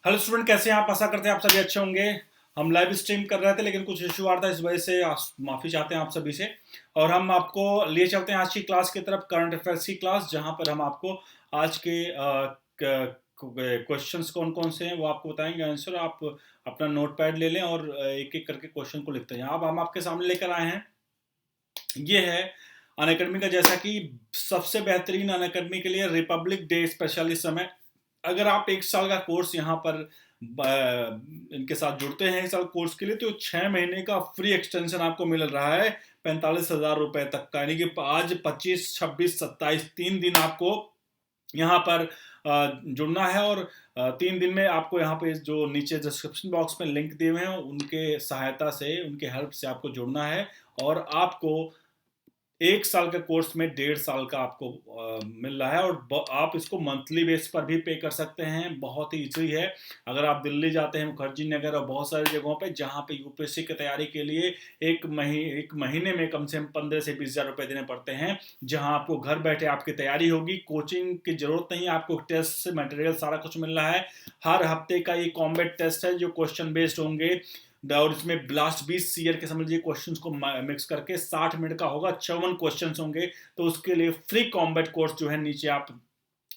Hello student, कैसे हैं आप? आशा करते हैं आप सभी अच्छे होंगे। हम लाइव स्ट्रीम कर रहे थे लेकिन कुछ इशू आ रहा था, इस वजह से माफ़ी चाहते हैं आप सभी से। और हम आपको लिए चलते हैं आज की क्लास की तरफ, करंट अफेयर्स की क्लास, जहां पर हम आपको आज के क्वेश्चंस कौन कौन से हैं वो आपको बताएंगे आंसर। आप अपना नोट पैड ले लें और एक एक करके क्वेश्चन को लिखते हैं। अब हम आपके सामने लेकर आए हैं, ये है अनअकैडमी का, जैसा कि सबसे बेहतरीन अनअकैडमी के लिए रिपब्लिक डे स्पेशल इस समय। अगर आप एक साल का कोर्स यहाँ पर इनके साथ जुड़ते हैं एक साल कोर्स के लिए, तो 6 महीने का फ्री एक्सटेंशन आपको मिल रहा है 45,000 रुपए तक का। यानी कि आज 25, 26, 27 3 दिन आपको यहाँ पर जुड़ना है। और 3 दिन में आपको यहाँ पे जो नीचे डिस्क्रिप्शन बॉक्स में लिंक दिए हुए हैं उनके सहायता से, उनके हेल्प से आपको जुड़ना है। और आपको एक साल के कोर्स में 1.5 साल का आपको मिल रहा है। और आप इसको मंथली बेस पर भी पे कर सकते हैं, बहुत ही ईजी है। अगर आप दिल्ली जाते हैं, मुखर्जी नगर और बहुत सारी जगहों पे जहाँ पे यूपीएससी की तैयारी के लिए एक महीने में कम से कम 15 से 20 हज़ार रुपए देने पड़ते हैं, जहाँ आपको घर बैठे आपकी तैयारी होगी, कोचिंग की जरूरत नहीं है आपको, टेस्ट मटेरियल सारा कुछ मिल रहा है। हर हफ्ते का ये कॉम्बैट टेस्ट है जो क्वेश्चन बेस्ड होंगे, और इसमें लास्ट 20 ईयर के समझ लीजिए क्वेश्चंस को मिक्स करके 60 मिनट का होगा, 54 क्वेश्चंस होंगे। तो उसके लिए फ्री कॉम्बैट कोर्स जो है, नीचे आप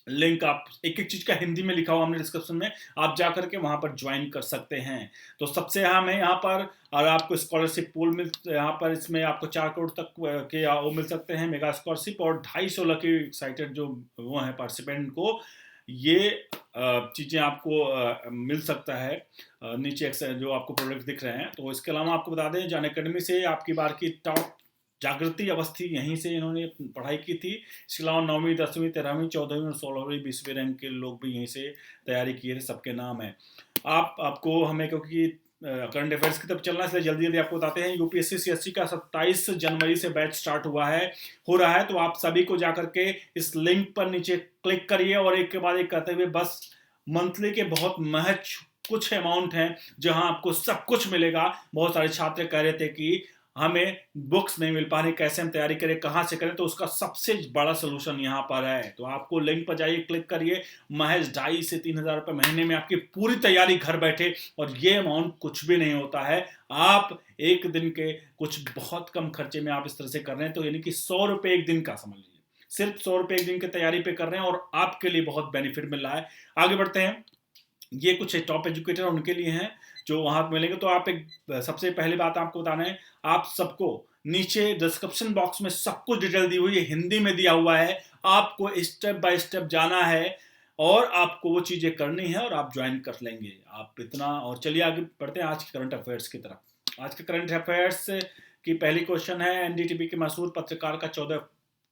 लिंक, आप एक एक चीज का हिंदी में लिखा हुआ हमने डिस्क्रिप्शन में, आप जा करके वहां पर ज्वाइन कर सकते हैं। तो सबसे अहम है यहाँ पर, और आपको स्कॉलरशिप पूल मिल, यहाँ पर इसमें आपको 4 करोड़ तक के वो मिल सकते हैं मेगा स्कॉलरशिप, और 250 लकी एक्साइटेड जो वो है पार्टिसिपेंट को ये चीज़ें आपको मिल सकता है। नीचे जो आपको प्रोडक्ट दिख रहे हैं। तो इसके अलावा आपको बता दें, जान अकेडमी से आपकी बार की टॉप जागृति अवस्थी यहीं से इन्होंने पढ़ाई की थी। इसके अलावा 9वीं 10वीं 13वीं 14वीं और 16वीं 20वीं रैंक के लोग भी यहीं से तैयारी किए थे, सबके नाम है। आपको हमें, क्योंकि करंट अफेयर्स की तरफ चलना है, इसलिए जल्दी जल्दी आपको बताते हैं। यूपीएससी सीएससी का 27 जनवरी से बैच स्टार्ट हो रहा है। तो आप सभी को जाकर के इस लिंक पर नीचे क्लिक करिए, और एक के बाद एक करते हुए बस मंथली के बहुत महज कुछ अमाउंट हैं जहां आपको सब कुछ मिलेगा। बहुत सारे छात्र कह रहे थे कि हमें बुक्स नहीं मिल पा रही, कैसे हम तैयारी करें, कहाँ से करें, तो उसका सबसे बड़ा सोल्यूशन यहाँ पर है। तो आपको लिंक पर जाइए, क्लिक करिए, महज 2,500 से 3,000 रुपए महीने में आपकी पूरी तैयारी घर बैठे। और ये अमाउंट कुछ भी नहीं होता है, आप एक दिन के कुछ बहुत कम खर्चे में आप इस तरह से कर रहे हैं। तो यानी कि 100 रुपए एक दिन का समझ लीजिए, सिर्फ 100 रुपए एक दिन की तैयारी पे कर रहे हैं, और आपके लिए बहुत बेनिफिट मिल रहा है। आगे बढ़ते हैं। ये कुछ टॉप एजुकेटर उनके लिए हैं जो वहां मिलेंगे। तो आप एक, सबसे पहली बात आपको बताना है, आप सबको नीचे डिस्क्रिप्शन बॉक्स में सब कुछ डिटेल दी हुई है, हिंदी में दिया हुआ है। आपको स्टेप बाय स्टेप जाना है और आपको वो चीजें करनी है, और आप ज्वाइन कर लेंगे। आप इतना, और चलिए आगे बढ़ते हैं आज के करंट अफेयर्स की तरफ। आज के करंट अफेयर्स की पहली क्वेश्चन है, एनडीटीवी के मशहूर पत्रकार का 14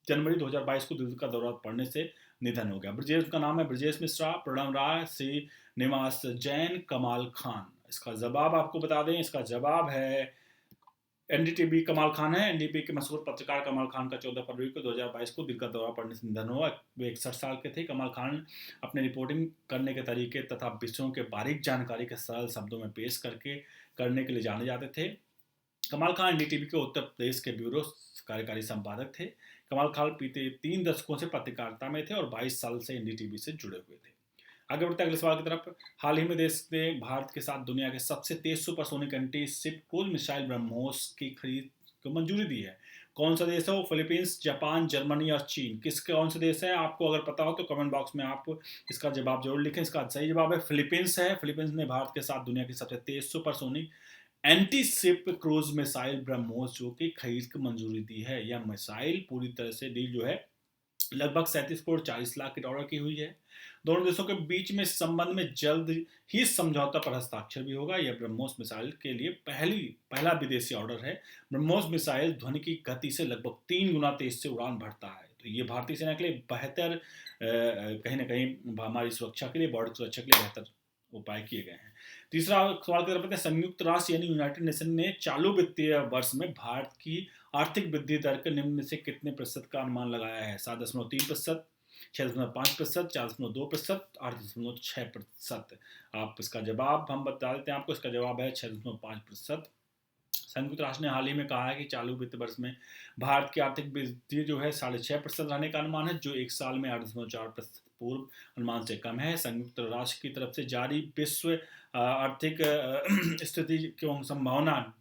जनवरी 2022 को दिल का दौरा पड़ने से निधन हो गया। ब्रजेश, उनका नाम है ब्रजेश मिश्रा, प्रणव राय, श्रीनिवास जैन, कमाल खान। इसका जवाब आपको बता दें, इसका जवाब है एनडीटीवी कमाल खान है। एनडीटीवी के मशहूर पत्रकार कमाल खान का 14 फरवरी को 2022 को दिल का दौरा पड़ने से निधन हुआ। वे 61 साल के थे। कमाल खान अपने रिपोर्टिंग करने के तरीके तथा विषयों के बारीक जानकारी के सरल शब्दों में पेश करने के लिए जाने जाते थे। कमाल खान एनडीटीवी के उत्तर प्रदेश के ब्यूरो कार्यकारी संपादक थे। कमाल खान बीते 3 दशकों से पत्रकारिता में थे और 22 साल से एनडीटीवी से जुड़े हुए थे। आगे बढ़ते अगले सवाल की तरफ। हाल ही में देश ने भारत के साथ दुनिया के सबसे तेज supersonic anti ship cruise missile BrahMos की खरीद को मंजूरी दी है। कौन सा देश है वो? फिलीपींस, जापान, जर्मनी और चीन। कौन सा देश है? आपको अगर पता हो तो कमेंट बॉक्स में आप इसका जवाब जरूर लिखें। इसका सही जवाब है फिलीपींस है। फिलीपींस ने भारत के साथ दुनिया की सबसे तेज supersonic anti ship cruise missile BrahMos जो की खरीद की मंजूरी दी है। यह मिसाइल पूरी तरह से डील जो है लगभग 37 करोड़ 40 लाख के डॉलर की हुई है। दोनों देशों के बीच में इस संबंध में जल्द ही समझौता पर हस्ताक्षर भी होगा। यह ब्रह्मोस मिसाइल के लिए पहला विदेशी ऑर्डर है। ब्रह्मोस मिसाइल ध्वनि की गति से लगभग 3 गुना तेज से उड़ान भरता है। तो ये भारतीय सेना के लिए बेहतर, कहीं ना कहीं हमारी सुरक्षा के लिए, बॉर्डर सुरक्षा के लिए बेहतर उपाय किए गए हैं। तीसरा सवाल की तरफ, संयुक्त राष्ट्र यानी यूनाइटेड नेशन ने चालू वित्तीय वर्ष में भारत की आर्थिक वृद्धि दर के निम्न में से कितने प्रतिशत का अनुमान लगाया है? 7.3%, 6.5%, 4.2%, 8.6%। आप इसका जवाब हम बता देते हैं आपको। इसका जवाब है 6.5%। संयुक्त राष्ट्र ने हाल ही में कहा है कि चालू वित्त वर्ष में भारत की आर्थिक वृद्धि जो है 6.5% रहने का अनुमान है, जो एक साल में 8.4% पूर्व अनुमान से कम है। संयुक्त राष्ट्र की तरफ से जारी विश्व आर्थिक स्थिति एवं संभावना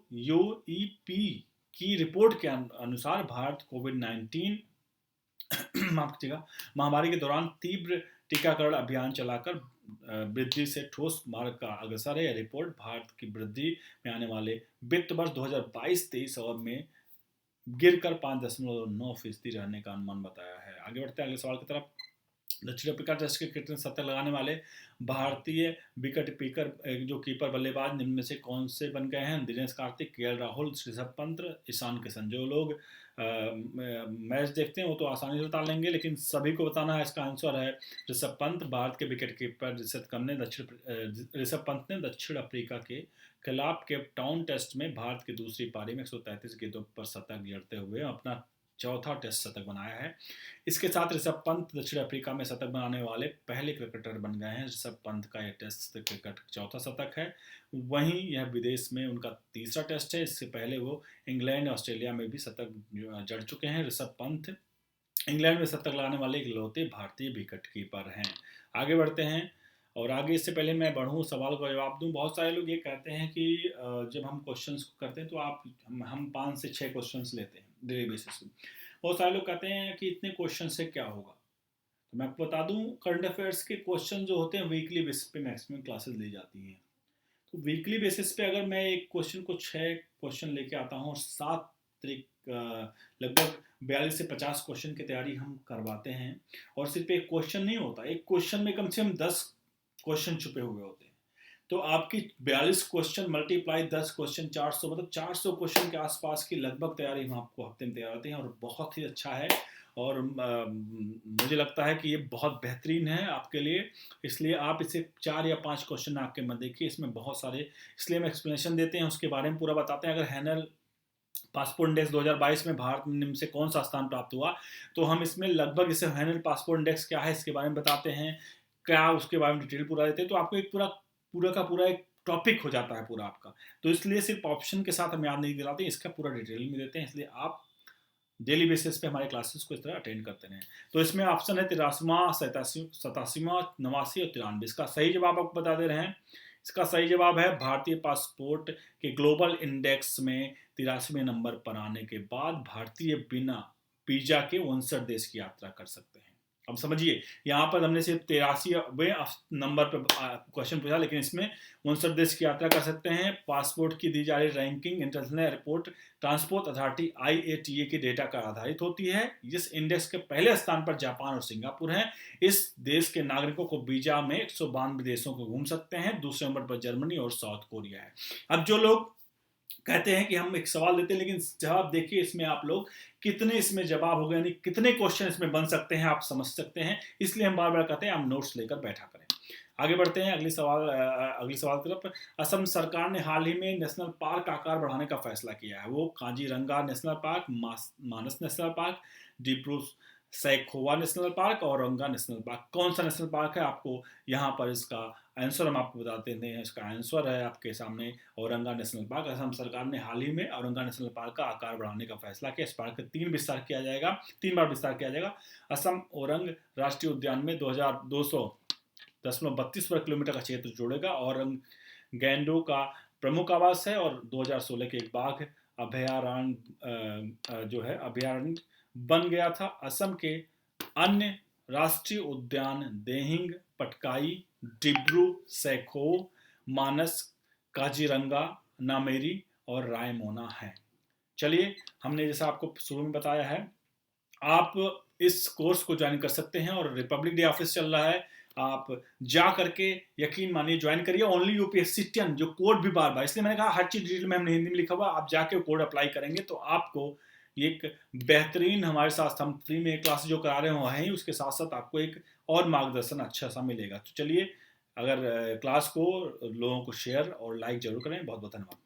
WUEP की रिपोर्ट के अनुसार भारत कोविड-19 माफ कीजिएगा महामारी के दौरान तीव्र टीकाकरण अभियान चलाकर वृद्धि से ठोस मार्ग का अग्रसर है। यह रिपोर्ट भारत की वृद्धि में आने वाले वित्त वर्ष 2022-23 और में गिरकर 5.9% रहने का अनुमान बताया है। आगे बढ़ते हैं अगले सवाल की तरफ। दक्षिण अफ्रीका टेस्ट क्रिकेट में शतक लगाने वाले भारतीय विकेट कीपर बल्लेबाज निम्न में से कौन से बन गए हैं? दिनेश कार्तिक, केएल राहुल, ऋषभ पंत, ईशान किशन। जो लोग मैच देखते हैं वो तो आसानी से बता लेंगे, लेकिन सभी को बताना है। इसका आंसर है ऋषभ पंत। भारत के विकेट कीपर ऋषभ पंत ने दक्षिण अफ्रीका के खिलाफ केप टाउन टेस्ट में भारत की दूसरी पारी में 133 गेंदों पर शतक जड़ते हुए अपना चौथा टेस्ट शतक बनाया है। इसके साथ ऋषभ पंत दक्षिण अफ्रीका में शतक बनाने वाले पहले क्रिकेटर बन गए हैं। ऋषभ पंत का यह टेस्ट क्रिकेट चौथा शतक है, वहीं यह विदेश में उनका तीसरा टेस्ट है। इससे पहले वो इंग्लैंड ऑस्ट्रेलिया में भी शतक जड़ चुके हैं। ऋषभ पंत इंग्लैंड में शतक लगाने वाले इकलौते भारतीय विकेट कीपर हैं। आगे बढ़ते हैं, और आगे इससे पहले मैं बढ़ूँ सवाल का जवाब दूँ। बहुत सारे लोग ये कहते हैं कि जब हम क्वेश्चंस करते हैं तो हम 5 से 6 क्वेश्चंस लेते हैं डेली बेसिस पे। बहुत सारे लोग कहते हैं कि इतने क्वेश्चन से क्या होगा, तो मैं आपको बता दूं करंट अफेयर्स के क्वेश्चन जो होते हैं वीकली बेसिस पे मैक्सिमम क्लासेस ली जाती हैं। तो वीकली बेसिस पे अगर मैं एक क्वेश्चन को 6 क्वेश्चन लेके आता हूँ और 7 लगभग 42 से 50 क्वेश्चन की तैयारी हम करवाते हैं, और सिर्फ एक क्वेश्चन नहीं होता, एक क्वेश्चन में कम से कम 10 क्वेश्चन छुपे हुए होते हैं। तो आपकी 42 क्वेश्चन मल्टीप्लाई 10 क्वेश्चन 400, मतलब 400 क्वेश्चन के आसपास की लगभग तैयारी हम आपको हफ्ते में तैयार करते हैं, और बहुत ही अच्छा है। और मुझे लगता है कि ये बहुत बेहतरीन है आपके लिए, इसलिए आप इसे 4 या 5 क्वेश्चन आपके मत देखिए। इसमें बहुत सारे, इसलिए हम एक्सप्लेनेशन देते हैं, उसके बारे में पूरा बताते हैं। अगर हैनल पासपोर्ट इंडेक्स 2022 में भारत में निम्न से कौन सा स्थान प्राप्त हुआ, तो हम इसमें लगभग इसे हैनल पासपोर्ट इंडेक्स क्या है इसके बारे में बताते हैं, क्या उसके बारे में डिटेल पूरा देते हैं। तो आपको एक पूरा एक टॉपिक हो जाता है पूरा आपका। तो इसलिए सिर्फ ऑप्शन के साथ हम याद नहीं दिलाते, इसका पूरा डिटेल में देते हैं। इसलिए आप डेली बेसिस पे हमारे क्लासेस को इस तरह अटेंड करते रहें। तो इसमें ऑप्शन है 83वां, 87वां, 89 और 93। इसका सही जवाब आपको बता दे रहे हैं। इसका सही जवाब है भारतीय पासपोर्ट के ग्लोबल इंडेक्स में 83वें नंबर पर आने के बाद भारतीय बिना वीजा के 59 देश की यात्रा कर सकते हैं। अब समझिए, यहाँ पर हमने सिर्फ 83वें नंबर पर क्वेश्चन पूछा, लेकिन इसमें 59 देश की यात्रा कर सकते हैं। पासपोर्ट की दी जा रही ranking international airport transport authority IATA के डेटा पर आधारित होती है। इस इंडेक्स के पहले स्थान पर जापान और सिंगापुर हैं। इस देश के नागरिकों को वीजा में 192 देशों को घूम सकते हैं। दूसरे नंबर पर जर्मनी और साउथ कोरिया है। अब जो लोग कहते हैं कि हम एक सवाल देते हैं लेकिन जवाब देखिए इसमें आप लोग कितने इसमें जवाब हो गए, यानी कितने क्वेश्चन इसमें बन सकते हैं आप समझ सकते हैं। इसलिए हम बार बार कहते हैं आप नोट्स लेकर बैठा करें। आगे बढ़ते हैं अगली सवाल की तरफ। असम सरकार ने हाल ही में नेशनल पार्क का आकार बढ़ाने का फैसला किया है। वो Kaziranga national park, Manas national park, Dibru Saikhowa national park और औरंगा नेशनल पार्क। कौन सा नेशनल पार्क है, आपको यहाँ पर इसका आंसर हम आपको बताते हैं। इसका आंसर है आपके सामने औरंगा नेशनल पार्क। असम सरकार ने हाल ही में औरंगा नेशनल पार्क का आकार बढ़ाने का फैसला किया। इस पार्क का 3 बार विस्तार किया जाएगा। असम औरंग राष्ट्रीय उद्यान में 2,200.32 वर्ग किलोमीटर का क्षेत्र जोड़ेगा। औरंग गैंडो का प्रमुख आवास है और 2016 के एक बाघ अभयारण्य बन गया था। असम के अन्य राष्ट्रीय उद्यान देहिंग, पटकाई, डिब्रू सैखोवा, मानस, काजीरंगा, नामेरी और रायमोना है। चलिए, हमने जैसा आपको शुरू में बताया है, आप इस कोर्स को ज्वाइन कर सकते हैं और रिपब्लिक डे ऑफिस चल रहा है। आप जा करके यकीन मानिए ज्वाइन करिए। ओनली यूपीएससी 10 जो कोड भी बार इसलिए मैंने कहा हर चीज डिटेल में हमने हिंदी में लिखा हुआ, आप जाके कोड अप्लाई करेंगे तो आपको एक बेहतरीन हमारे साथ हम फ्री में क्लास जो करा रहे हैं उसके साथ साथ आपको एक और मार्गदर्शन अच्छा सा मिलेगा। तो चलिए, अगर क्लास को लोगों को शेयर और लाइक जरूर करें। बहुत बहुत धन्यवाद।